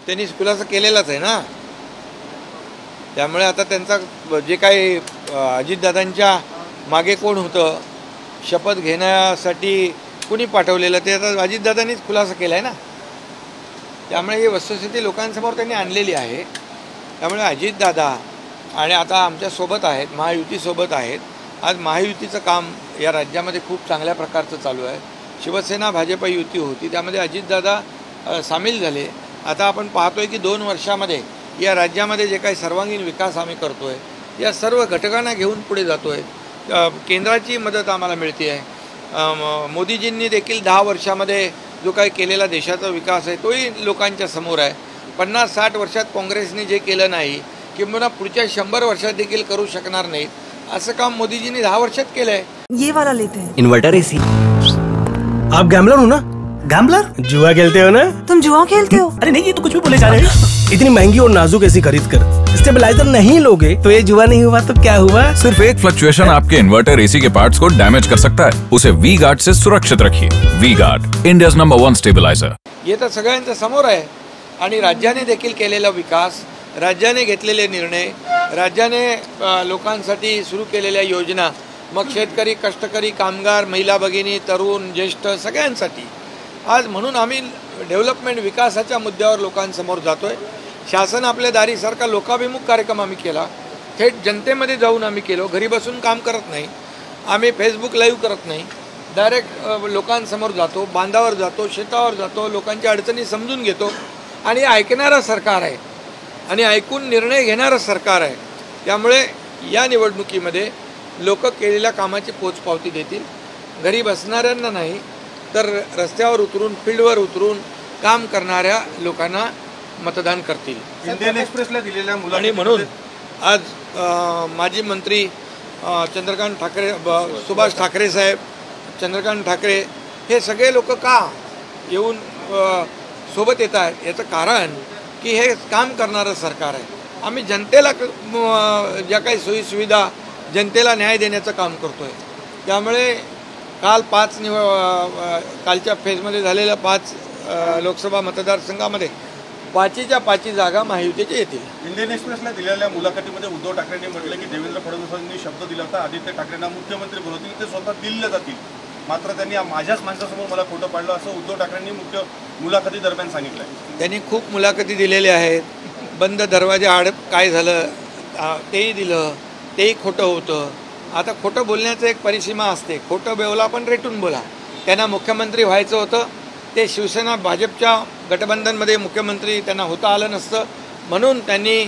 त्यांनी खुलासा केलेलाच आहे ना. त्यामुळे आता त्यांचा जे काही अजितदादांच्या मागे कोण होतं, शपथ घेण्यासाठी कुणी पाठवलेलं, ते आता अजितदादांनीच खुलासा केला आहे ना. त्यामुळे ही वस्तुस्थिती लोकांसमोर त्यांनी आणलेली आहे. त्यामुळे अजितदादा आणि आता आमच्यासोबत आहेत, महायुतीसोबत आहेत. आज महायुतीचं काम या राज्यामध्ये खूप चांगल्या प्रकारचं चालू आहे. शिवसेना भाजप युती होती, त्यामध्ये अजितदादा सामील झाले. आता आपण पाहतोय की 2 वर्षामध्ये या राज्यामध्ये जे काही सर्वांगीण विकास आम्ही करतोय, या सर्व घटकांना घेऊन पुढे जातोय. केंद्राची मदत आम्हाला मिळते आहे. मोदीजींनी देखील 10 वर्षामध्ये जो काही केलेला देशाचा विकास आहे तोही लोकांच्या समोर आहे. 50-60 वर्षात काँग्रेसने जे केलं नाही किंवा पुढच्या 100 वर्षात देखील करू शकणार नाहीत, असं काम मोदीजींनी 10 वर्षात केलं आहे. ये वाला लेते हैं. Inverter AC. आप गैम्बलर हो ना? गैम्बलर? जुआ खेलते हो ना? तुम जुआ खेलते हो? अरे नहीं, ये तो कुछ भी बोले जा रहे हैं. इतनी महंगी और नाजुक एसी खरीद कर स्टेबलाइजर नहीं लोगे तो ये जुआ नहीं हुआ तो क्या हुआ? सिर्फ एक फ्लक्चुएशन आपके इन्वर्टर एसी के पार्ट्स को डैमेज कर सकता है. उसे वी गार्ड से सुरक्षित रखिए. V Guard, India's number 1 stabiliser. हे तर सगळ्यांच्या समोर आहे. आणि राज्याने देखील केलेला विकास, राज्याने घेतलेले निर्णय, राज्याने लोकांसाठी सुरू केलेल्या योजना, मग शेतकरी, कष्टकरी, कामगार, महिला भगिनी, तरुण, ज्येष्ठ सगळ्यांसाठी आज म्हणून आम्ही डेव्हलपमेंट विकासाच्या मुद्द्यावर लोकांसमोर जातोय. शासन आपल्या दारीसारखा लोकाभिमुख कार्यक्रम आम्ही केला. थेट जनतेमध्ये जाऊन आम्ही केलो. घरी बसून काम करत नाही आम्ही, फेसबुक लाईव्ह करत नाही, डायरेक्ट लोकांसमोर जातो, बांधावर जातो, शेतावर जातो, लोकांच्या अडचणी समजून घेतो. आणि ऐकणारं सरकार आहे आणि ऐकून निर्णय घेणारं सरकार आहे. त्यामुळे या निवडणुकीमध्ये लोक केलेल्या कामाची पोचपावती देतील. घरी बसणाऱ्यांना नाही तर रस्त्यावर उतरून, फील्डवर उतरून काम करणाऱ्या लोकांना मतदान करतील. इंडियन एक्सप्रेसला दिलेल्या आणि म्हणून आज माजी मंत्री चंद्रकांत ठाकरे, सुभाष ठाकरे साहेब, चंद्रकांत ठाकरे हे सगळे लोक का येऊन सोबत येत आहेत, याचं कारण की हे काम करणारं सरकार आहे. आम्ही जनतेला ज्या काही सोयीसुविधा, जनतेला न्याय देण्याचं काम करतो आहे. त्यामुळे काल कालच्या फेजमध्ये झालेल्या 5 लोकसभा मतदारसंघामध्ये 5च्या 5 जागा महायुतीच्या येतील. इंडियन एक्सप्रेसला दिलेल्या मुलाखतीमध्ये उद्धव ठाकरेंनी म्हटलं की देवेंद्र फडणवीसांनी शब्द दिला होता आदित्य ठाकरेंना मुख्यमंत्री बनवतील, ते स्वतः दिल्लीला जातील. मात्र त्यांनी माझ्याच माणसासमोर मला खोटं पाडलं असं उद्धव ठाकरेंनी मुलाखती दरम्यान सांगितलं. त्यांनी खूप मुलाखती दिलेल्या आहेत. बंद दरवाजा आड काय झालं तेही दिलं, तेही खोटं होतं. आता खोटं बोलण्याचं एक परिसीमा असते. खोटं बोला पण रेटून बोला. त्यांना मुख्यमंत्री व्हायचं होतं, ते शिवसेना भाजपच्या गठबंधनमध्ये मुख्यमंत्री त्यांना होता आलं नसतं, म्हणून त्यांनी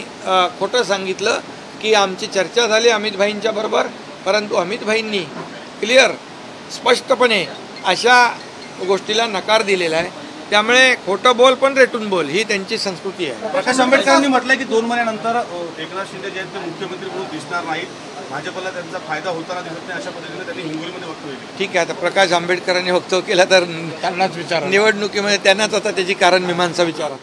खोटं सांगितलं की आमची चर्चा झाली अमित भाईंच्या बरोबर, परंतु अमित भाईंनी क्लिअर स्पष्टपणे अशा गोष्टीला नकार दिलेला आहे. त्यामुळे खोटं बोल पण रेटून बोल ही त्यांची संस्कृती आहे. प्रकाश आंबेडकरांनी म्हटलं की 2 महिन्यानंतर एकनाथ शिंदे जे आहेत ते मुख्यमंत्री म्हणून दिसणार नाहीत, भाजपला त्यांचा फायदा होताना दिसत नाही, अशा पद्धतीने त्यांनी हिंगोलीमध्ये वक्तव्य केलं. ठीक आहे, आता प्रकाश आंबेडकरांनी वक्तव्य केलं तर त्यांनाच विचार, निवडणुकीमध्ये त्यांनाच आता त्याची कारण मीमांसा विचारा.